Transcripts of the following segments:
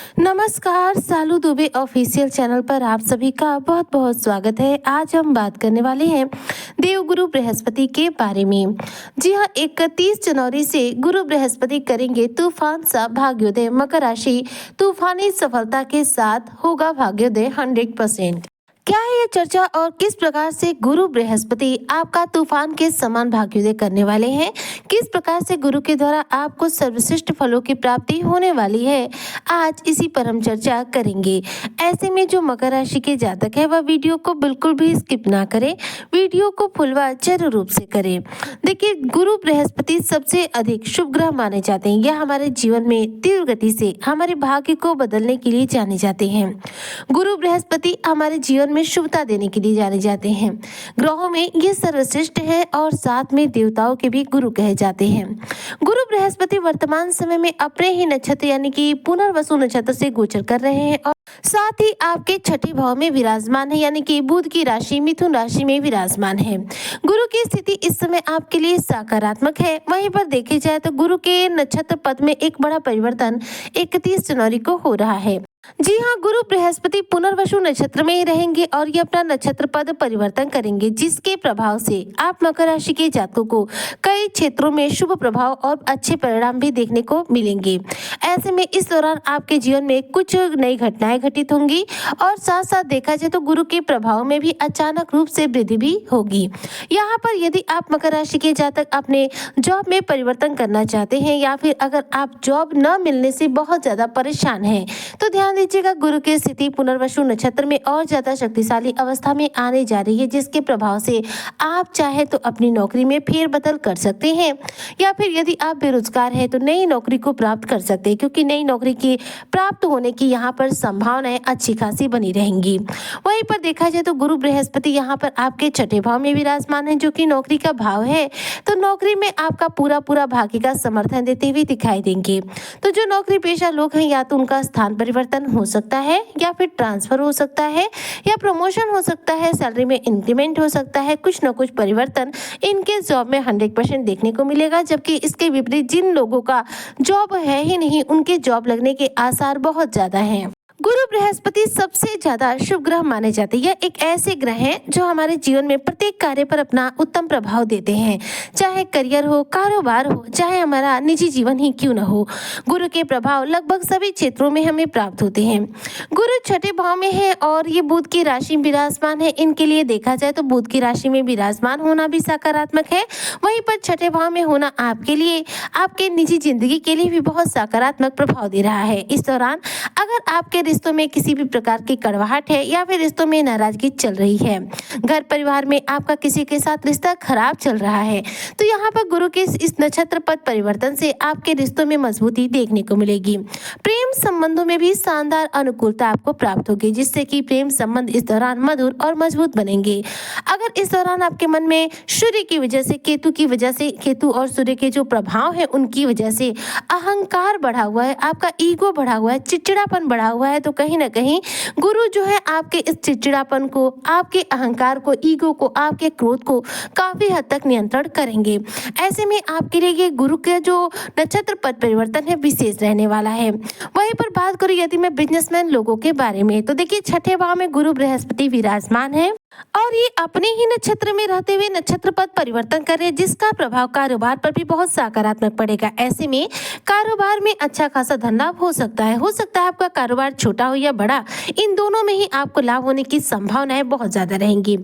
नमस्कार, सालू Dubey official channel पर आप सभी का बहुत बहुत स्वागत है। आज हम बात करने वाले हैं देवगुरु बृहस्पति के बारे में। जी हाँ, 31 जनवरी से गुरु बृहस्पति करेंगे तूफान सा भाग्योदय। मकर राशि तूफानी सफलता के साथ होगा भाग्योदय 100%। क्या है ये चर्चा और किस प्रकार से गुरु बृहस्पति आपका तूफान के समान भाग्योदय करने वाले हैं, किस प्रकार से गुरु के द्वारा आपको सर्वश्रेष्ठ फलों की प्राप्ति होने वाली है, आज इसी पर हम चर्चा करेंगे। ऐसे में जो मकर राशि के जातक है वह वीडियो को बिल्कुल भी स्किप ना करें, वीडियो को फुल व जरूर रूप से करें। देखिए, गुरु बृहस्पति सबसे अधिक शुभ ग्रह माने जाते हैं। यह हमारे जीवन में तीव्र गति से हमारे भाग्य को बदलने के लिए जाने जाते हैं। गुरु बृहस्पति हमारे जीवन में शुभता देने के लिए जाने जाते हैं। ग्रहों में ये सर्वश्रेष्ठ है और साथ में देवताओं के भी गुरु कहे जाते हैं। गुरु बृहस्पति वर्तमान समय में अपने ही नक्षत्र यानी कि पुनर्वसु नक्षत्र से गोचर कर रहे हैं और साथ ही आपके छठे भाव में विराजमान है, यानी कि बुध की राशि मिथुन राशि में विराजमान है। गुरु की स्थिति इस समय आपके लिए सकारात्मक है। वहीं पर देखे जाए तो गुरु के नक्षत्र पद में एक बड़ा परिवर्तन 31 जनवरी को हो रहा है। जी हाँ, गुरु बृहस्पति पुनर्वसु नक्षत्र में ही रहेंगे और ये अपना नक्षत्र पद परिवर्तन करेंगे, जिसके प्रभाव से आप मकर राशि के जातकों को कई क्षेत्रों में शुभ प्रभाव और अच्छे परिणाम भी देखने को मिलेंगे। ऐसे में इस दौरान आपके जीवन में कुछ नई घटनाएं घटित होंगी और साथ साथ देखा जाए तो गुरु के प्रभाव में भी अचानक रूप से वृद्धि भी होगी। यहाँ पर यदि आप मकर राशि के जातक अपने जॉब में परिवर्तन करना चाहते हैं या फिर अगर आप जॉब न मिलने से बहुत ज्यादा परेशान हैं, तो ध्यान दीजिएगा, गुरु की स्थिति पुनर्वसु नक्षत्र में और ज्यादा शक्तिशाली अवस्था में आने जा रही है, जिसके प्रभाव से आप चाहे तो अपनी नौकरी में फेरबदल कर सकते हैं या फिर यदि आप बेरोजगार हैं तो नई नौकरी को प्राप्त कर सकते हैं, क्योंकि नई नौकरी की प्राप्त होने की यहाँ पर संभावनाएं अच्छी खासी बनी रहेंगी। वहीं पर देखा जाए तो गुरु बृहस्पति यहाँ पर आपके छठे भाव में विराजमान है, जो कि नौकरी का भाव है, तो नौकरी में आपका पूरा भाग्य का समर्थन देते हुए दिखाई देंगे। तो जो नौकरी पेशा लोग हैं, या तो उनका स्थान परिवर्तन हो सकता है या फिर ट्रांसफर हो सकता है या प्रमोशन हो सकता है, सैलरी में इंक्रीमेंट हो सकता है, कुछ न कुछ परिवर्तन इनके जॉब में 100% देखने को मिलेगा। जबकि इसके विपरीत जिन लोगों का जॉब है ही नहीं, उनके जॉब लगने के आसार बहुत ज्यादा हैं। गुरु बृहस्पति सबसे ज्यादा शुभ ग्रह माने जाते हैं। यह एक ऐसे ग्रह हैं जो हमारे जीवन में प्रत्येक कार्य पर अपना उत्तम प्रभाव देते हैं, चाहे करियर हो, कारोबार हो, चाहे हमारा निजी जीवन ही क्यों न हो। गुरु के प्रभाव लगभग सभी क्षेत्रों में हमें प्राप्त होते हैं। गुरु छठे भाव में है और ये बुध की राशि विराजमान है। इनके लिए देखा जाए तो बुध की राशि में विराजमान होना भी सकारात्मक है। वहीं पर छठे भाव में होना आपके लिए, आपके निजी जिंदगी के लिए भी बहुत सकारात्मक प्रभाव दे रहा है। इस दौरान अगर आपके रिश्तों में किसी भी प्रकार की कड़वाहट है या फिर रिश्तों में नाराजगी चल रही है, घर परिवार में आपका किसी के साथ रिश्ता खराब चल रहा है, तो यहाँ पर गुरु के इस नक्षत्र पद परिवर्तन से आपके रिश्तों में मजबूती देखने को मिलेगी। प्रेम संबंधों में भी शानदार अनुकूलता आपको प्राप्त होगी, जिससे कि प्रेम संबंध इस दौरान मधुर और मजबूत बनेंगे। अगर इस दौरान आपके मन में सूर्य की वजह से, केतु की वजह से, केतु और सूर्य के जो प्रभाव है उनकी वजह से अहंकार बढ़ा हुआ है, आपका ईगो बढ़ा हुआ है, चिड़चिड़ापन बढ़ा हुआ है, तो कहीं ना कहीं गुरु जो है आपके इस चिड़चिड़ापन को, आपके अहंकार को, ईगो को, आपके क्रोध को काफी हद तक नियंत्रण करेंगे। ऐसे में आपके लिए ये गुरु के जो नक्षत्र पद परिवर्तन है विशेष रहने वाला है। वहीं पर बात करूं यदि मैं बिजनेसमैन लोगों के बारे में, तो देखिए छठे भाव में गुरु बृहस्पति विराजमान है और ये अपने ही नक्षत्र में रहते हुए नक्षत्र पद परिवर्तन कर रहे हैं, जिसका प्रभाव कारोबार पर भी बहुत सकारात्मक पड़ेगा। ऐसे में कारोबार में अच्छा खासा धन लाभ हो सकता है आपका कारोबार छोटा हो या बड़ा, इन दोनों में ही आपको लाभ होने की संभावनाएं बहुत ज्यादा रहेंगी।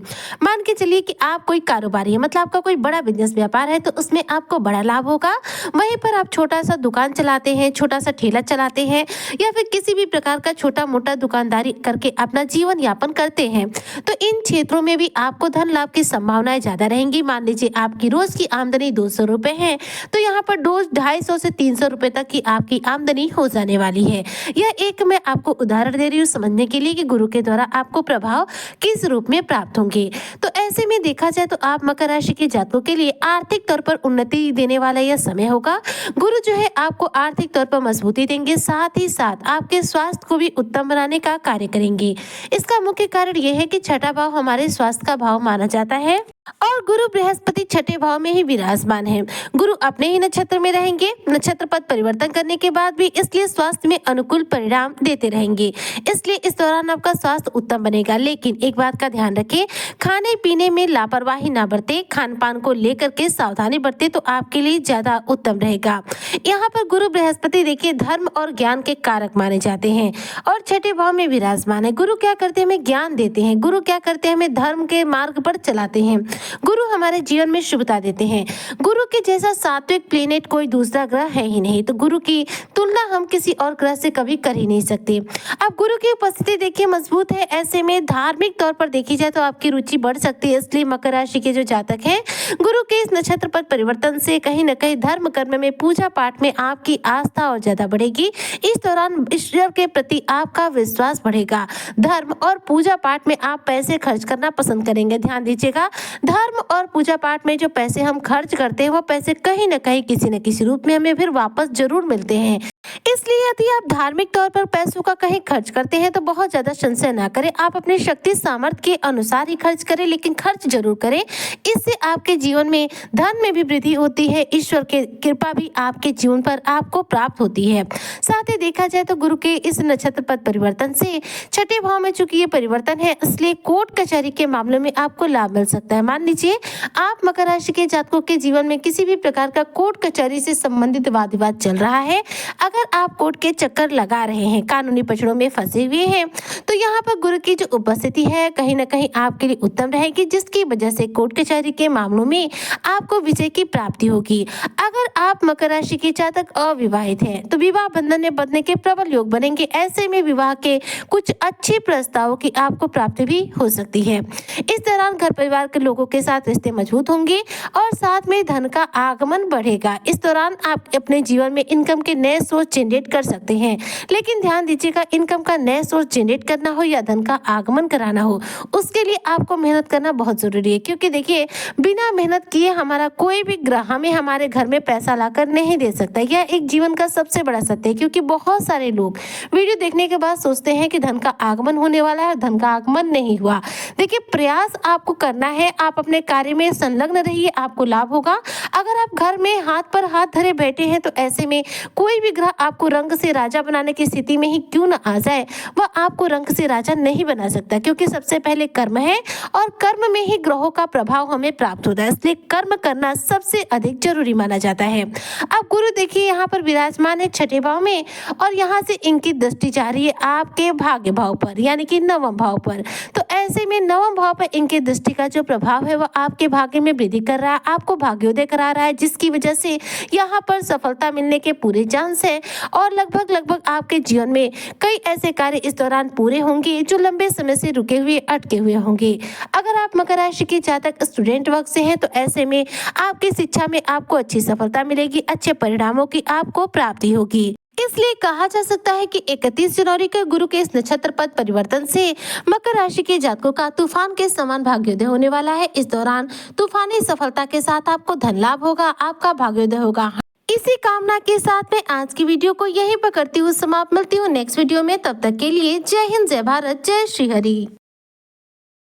मान के चलिए कि आप कोई कारोबारी है, मतलब आपका कोई बड़ा बिजनेस व्यापार है, तो उसमें आपको बड़ा लाभ होगा। वहीं पर आप छोटा सा दुकान चलाते हैं, छोटा सा ठेला चलाते हैं या फिर किसी भी प्रकार का छोटा मोटा दुकानदारी करके अपना जीवन यापन करते हैं, तो इन क्षेत्रों में भी आपको धन लाभ की संभावनाएं ज्यादा रहेंगी। मान लीजिए आपकी रोज की आमदनी 200 रुपए है, तो यहाँ पर रोज 250 से 300 रुपए तक की आपकी आमदनी हो जाने वाली है। यह एक मैं आपको उदाहरण दे रही हूँ समझने के लिए कि गुरु के द्वारा आपको प्रभाव किस रूप में प्राप्त होंगे। तो ऐसे में देखा जाए तो आप मकर राशि के जातकों के लिए आर्थिक तौर पर उन्नति देने वाला यह समय होगा। गुरु जो है आपको आर्थिक तौर पर मजबूती देंगे, साथ ही साथ आपके स्वास्थ्य को भी उत्तम बनाने का कार्य करेंगे। इसका मुख्य कारण यह है कि छठा भाव हमारे स्वास्थ्य का भाव माना जाता है और गुरु बृहस्पति छठे भाव में ही विराजमान है। गुरु अपने ही नक्षत्र में रहेंगे नक्षत्र पद परिवर्तन करने के बाद भी, इसलिए स्वास्थ्य में अनुकूल परिणाम देते रहेंगे। इसलिए इस दौरान आपका स्वास्थ्य उत्तम बनेगा। लेकिन एक बात का ध्यान रखें, खाने पीने में लापरवाही ना बरते, खान पान को लेकर के सावधानी बरते तो आपके लिए ज्यादा उत्तम रहेगा। यहाँ पर गुरु बृहस्पति देखिए धर्म और ज्ञान के कारक माने जाते हैं और छठे भाव में विराजमान है। गुरु क्या करते हैं, हमें ज्ञान देते हैं। गुरु क्या करते हैं, हमें धर्म के मार्ग पर चलाते हैं। गुरु हमारे जीवन में शुभता देते हैं। गुरु के जैसा सात्विक प्लेनेट कोई दूसरा ग्रह है ही नहीं, तो गुरु की तुलना हम किसी और ग्रह से कभी कर ही नहीं सकते। अब गुरु की उपस्थिति देखिए मजबूत है, ऐसे में धार्मिक तौर पर देखी जाए तो आपकी रुचि बढ़ सकती है। इसलिए मकर राशि के जो जातक हैं, गुरु के इस नक्षत्र पर परिवर्तन से कहीं न कहीं धर्म कर्म में, पूजा पाठ में आपकी आस्था और ज्यादा बढ़ेगी। इस दौरान ईश्वर के प्रति आपका विश्वास बढ़ेगा। धर्म और पूजा पाठ में आप पैसे खर्च करना पसंद करेंगे। ध्यान दीजिएगा, धर्म और पूजा पाठ में जो पैसे हम खर्च करते हैं वो पैसे कहीं न कहीं किसी न किसी रूप में हमें फिर वापस जरूर मिलते हैं। इसलिए यदि आप धार्मिक तौर पर पैसों का कहीं खर्च करते हैं तो बहुत ज्यादा संशय ना करें। आप अपने शक्ति सामर्थ्य के अनुसार ही खर्च करें, लेकिन खर्च जरूर करें। इससे आपके जीवन में धन में भी वृद्धि होती है, ईश्वर की कृपा भी आपके जीवन पर आपको प्राप्त होती है। साथ ही देखा जाए तो गुरु के इस नक्षत्र पद परिवर्तन से छठे भाव में चूंकि ये परिवर्तन है, इसलिए कोर्ट कचहरी के मामलों में आपको लाभ मिल सकता है। मान लीजिए आप मकर राशि के जातकों के जीवन में किसी भी प्रकार का कोर्ट कचहरी से संबंधित वाद विवाद चल रहा है, अगर आप कोर्ट के चक्कर लगा रहे हैं, कानूनी पचड़ों में फंसे हुए हैं, तो यहाँ पर गुरु की जो उपस्थिति है कहीं न कहीं आपके लिए उत्तम रहेगी, जिसकी वजह से कोर्ट कचहरी के मामलों में आपको विजय की प्राप्ति होगी। अगर आप मकर राशि के जातक अविवाहित हैं तो विवाह बंधन में बंधने के प्रबल योग बनेंगे। ऐसे में विवाह के कुछ अच्छे प्रस्तावों की आपको प्राप्ति भी हो सकती है। इस दौरान घर परिवार के लोगों के साथ रिश्ते मजबूत होंगे और साथ में धन का आगमन बढ़ेगा। इस दौरान आप अपने जीवन में इनकम के नए सोर्स जनरेट कर सकते हैं, लेकिन ध्यान दीजिएगा, इनकम का नया सोर्स जनरेट करना हो या धन का आगमन कराना हो, उसके लिए आपको मेहनत करना बहुत जरूरी है। क्योंकि देखिए, बिना मेहनत किए हमारा कोई भी ग्रह हमें हमारे घर में पैसा लाकर नहीं दे सकता। यह एक जीवन का सबसे बड़ा सत्य है। क्योंकि बहुत सारे लोग वीडियो देखने के बाद सोचते हैं कि धन का आगमन होने वाला है, धन का आगमन नहीं हुआ। देखिए, प्रयास आपको करना है, आप अपने कार्य में संलग्न रहिए, आपको लाभ होगा। अगर आप घर में हाथ पर हाथ धरे बैठे हैं तो ऐसे में कोई भी ग्रह आपको रंग से राजा बनाने की स्थिति में ही क्यों न आ जाए, वह आपको रंग से राजा नहीं बना सकता। क्योंकि सबसे पहले कर्म है और कर्म में ही ग्रहों का प्रभाव हमें प्राप्त होता है, इसलिए कर्म करना सबसे अधिक जरूरी माना जाता है। अब गुरु देखिए यहाँ पर विराजमान है छठे भाव में और यहाँ से इनकी दृष्टि जा रही है आपके भाग्य भाव पर, यानी कि नवम भाव पर। तो ऐसे में नवम भाव पर इनकी दृष्टि का जो प्रभाव है वह आपके भाग्य में वृद्धि कर रहा है, आपको भाग्योदय करा रहा है, जिसकी वजह से यहाँ पर सफलता मिलने के पूरे चांस है। और लगभग आपके जीवन में कई ऐसे कार्य इस दौरान पूरे होंगे जो लंबे समय से रुके हुए, अटके हुए होंगे। अगर आप मकर राशि के जातक स्टूडेंट वर्ग से हैं तो ऐसे में आपकी शिक्षा में आपको अच्छी सफलता मिलेगी, अच्छे परिणामों की आपको प्राप्ति होगी। इसलिए कहा जा सकता है कि 31 जनवरी को गुरु के इस नक्षत्र पद परिवर्तन से मकर राशि के जातकों का तूफान के समान भाग्योदय होने वाला है। इस दौरान तूफानी सफलता के साथ आपको धन लाभ होगा, आपका भाग्योदय होगा। इसी कामना के साथ मैं आज की वीडियो को यहीं पर करती हूँ समाप्त। मिलती हूँ नेक्स्ट वीडियो में, तब तक के लिए जय हिंद, जय भारत, जय श्री हरि।